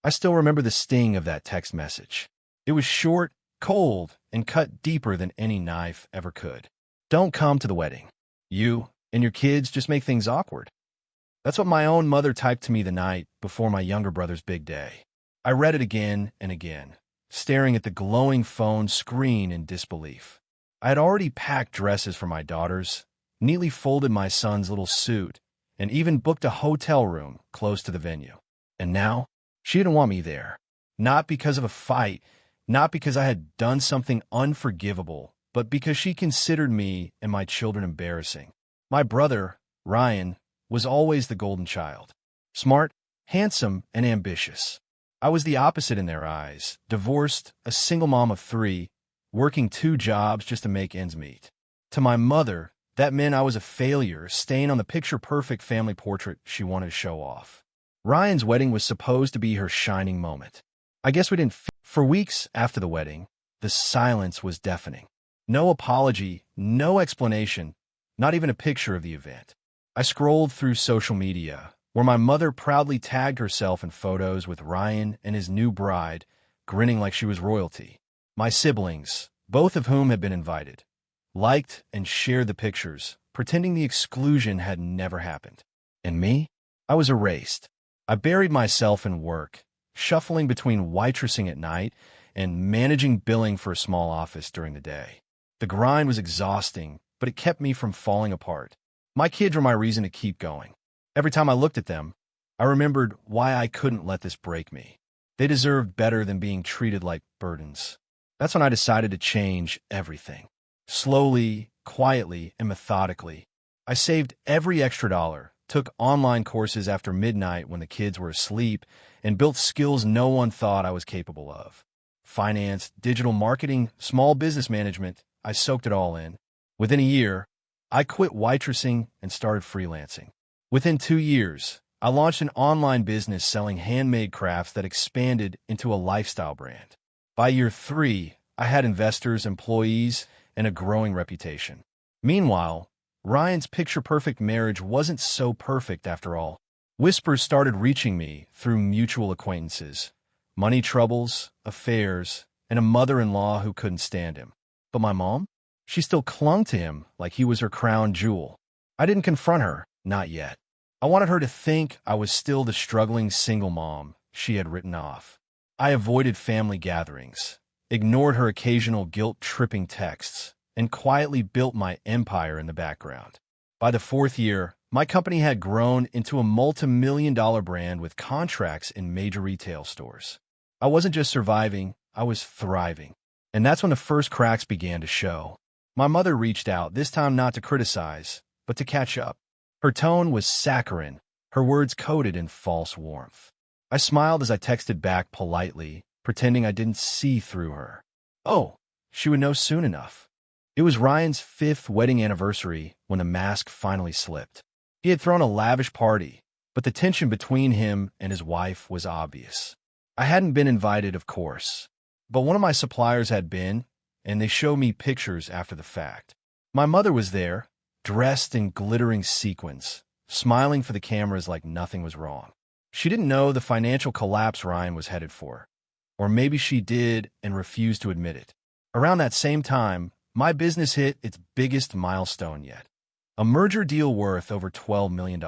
I still remember the sting of that text message. It was short, cold, and cut deeper than any knife ever could. Don't come to the wedding. You and your kids just make things awkward. That's what my own mother typed to me the night before my younger brother's big day. I read it again and again, staring at the glowing phone screen in disbelief. I had already packed dresses for my daughters, neatly folded my son's little suit, and even booked a hotel room close to the venue. And now, she didn't want me there. Not because of a fight, not because I had done something unforgivable, but because she considered me and my children embarrassing. My brother, Ryan, was always the golden child. Smart, handsome, and ambitious. I was the opposite in their eyes, divorced, a single mom of 3, working 2 jobs just to make ends meet. To my mother, that meant I was a failure, staying on the picture-perfect family portrait she wanted to show off. Ryan's wedding was supposed to be her shining moment. I guess we didn't For weeks after the wedding, the silence was deafening. No apology, no explanation, not even a picture of the event. I scrolled through social media, where my mother proudly tagged herself in photos with Ryan and his new bride, grinning like she was royalty. My siblings, both of whom had been invited, liked and shared the pictures, pretending the exclusion had never happened. And me? I was erased. I buried myself in work, shuffling between waitressing at night and managing billing for a small office during the day. The grind was exhausting, but it kept me from falling apart. My kids were my reason to keep going. Every time I looked at them, I remembered why I couldn't let this break me. They deserved better than being treated like burdens. That's when I decided to change everything. Slowly, quietly, and methodically. I saved every extra dollar, took online courses after midnight when the kids were asleep, and built skills no one thought I was capable of. Finance, digital marketing, small business management, I soaked it all in. Within a year, I quit waitressing and started freelancing. Within 2 years, I launched an online business selling handmade crafts that expanded into a lifestyle brand. By year 3, I had investors, employees, and a growing reputation. Meanwhile, Ryan's picture-perfect marriage wasn't so perfect after all. Whispers started reaching me through mutual acquaintances, money troubles, affairs, and a mother-in-law who couldn't stand him. But my mom? She still clung to him like he was her crown jewel. I didn't confront her, not yet. I wanted her to think I was still the struggling single mom she had written off. I avoided family gatherings, ignored her occasional guilt-tripping texts, and quietly built my empire in the background. By the 4th year, my company had grown into a multi-million-dollar brand with contracts in major retail stores. I wasn't just surviving, I was thriving. And that's when the first cracks began to show. My mother reached out, this time not to criticize, but to catch up. Her tone was saccharine, her words coated in false warmth. I smiled as I texted back politely, pretending I didn't see through her. Oh, she would know soon enough. It was Ryan's 5th wedding anniversary when the mask finally slipped. He had thrown a lavish party, but the tension between him and his wife was obvious. I hadn't been invited, of course, but one of my suppliers had been, and they showed me pictures after the fact. My mother was there, dressed in glittering sequins, smiling for the cameras like nothing was wrong. She didn't know the financial collapse Ryan was headed for. Or maybe she did and refused to admit it. Around that same time, my business hit its biggest milestone yet. A merger deal worth over $12 million.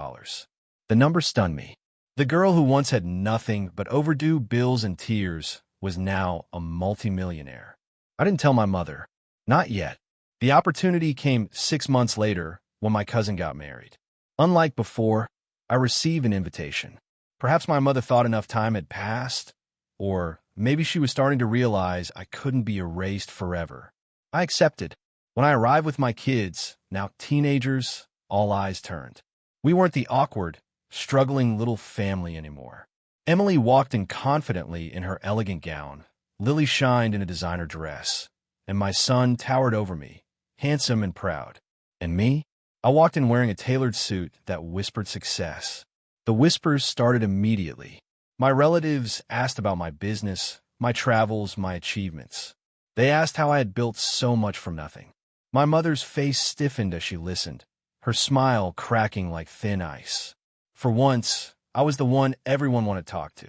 The number stunned me. The girl who once had nothing but overdue bills and tears was now a multimillionaire. I didn't tell my mother. Not yet. The opportunity came 6 months later when my cousin got married. Unlike before, I received an invitation. Perhaps my mother thought enough time had passed, or maybe she was starting to realize I couldn't be erased forever. I accepted. When I arrived with my kids, now teenagers, all eyes turned. We weren't the awkward, struggling little family anymore. Emily walked in confidently in her elegant gown. Lily shined in a designer dress, and my son towered over me, handsome and proud. And me? I walked in wearing a tailored suit that whispered success. The whispers started immediately. My relatives asked about my business, my travels, my achievements. They asked how I had built so much from nothing. My mother's face stiffened as she listened, her smile cracking like thin ice. For once, I was the one everyone wanted to talk to.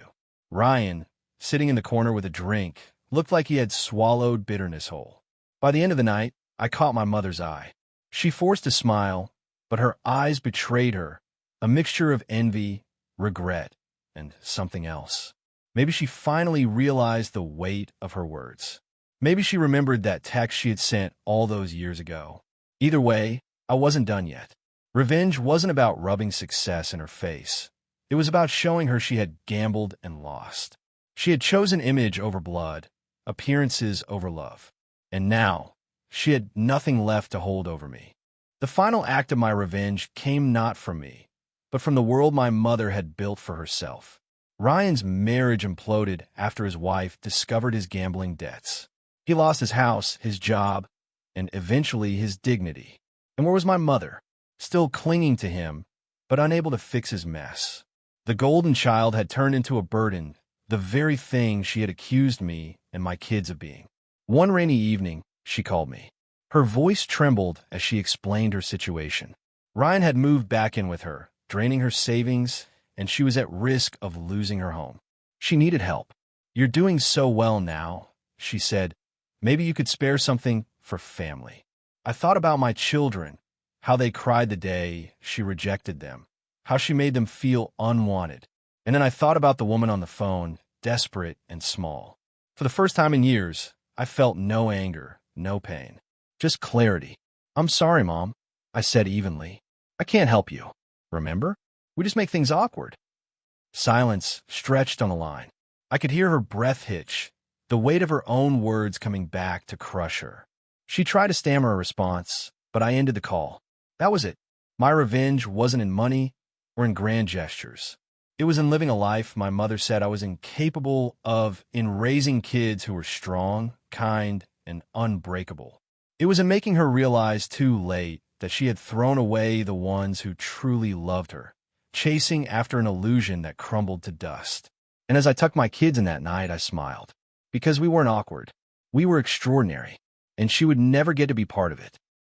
Ryan, sitting in the corner with a drink, looked like he had swallowed bitterness whole. By the end of the night, I caught my mother's eye. She forced a smile, but her eyes betrayed her, a mixture of envy, regret, and something else. Maybe she finally realized the weight of her words. Maybe she remembered that text she had sent all those years ago. Either way, I wasn't done yet. Revenge wasn't about rubbing success in her face. It was about showing her she had gambled and lost. She had chosen image over blood, appearances over love. And now, she had nothing left to hold over me. The final act of my revenge came not from me, but from the world my mother had built for herself. Ryan's marriage imploded after his wife discovered his gambling debts. He lost his house, his job, and eventually his dignity. And where was my mother? Still clinging to him, but unable to fix his mess. The golden child had turned into a burden, the very thing she had accused me and my kids of being. One rainy evening, she called me. Her voice trembled as she explained her situation. Ryan had moved back in with her, draining her savings, and she was at risk of losing her home. She needed help. "You're doing so well now," she said. "Maybe you could spare something for family." I thought about my children, how they cried the day she rejected them, how she made them feel unwanted. And then I thought about the woman on the phone, desperate and small. For the first time in years, I felt no anger, no pain, just clarity. "I'm sorry, Mom," I said evenly. "I can't help you. Remember? We just make things awkward." Silence stretched on the line. I could hear her breath hitch, the weight of her own words coming back to crush her. She tried to stammer a response, but I ended the call. That was it. My revenge wasn't in money or in grand gestures. It was in living a life my mother said I was incapable of, in raising kids who were strong, kind, and unbreakable. It was in making her realize too late that she had thrown away the ones who truly loved her, chasing after an illusion that crumbled to dust. And as I tucked my kids in that night, I smiled. Because we weren't awkward. We were extraordinary, and she would never get to be part of it.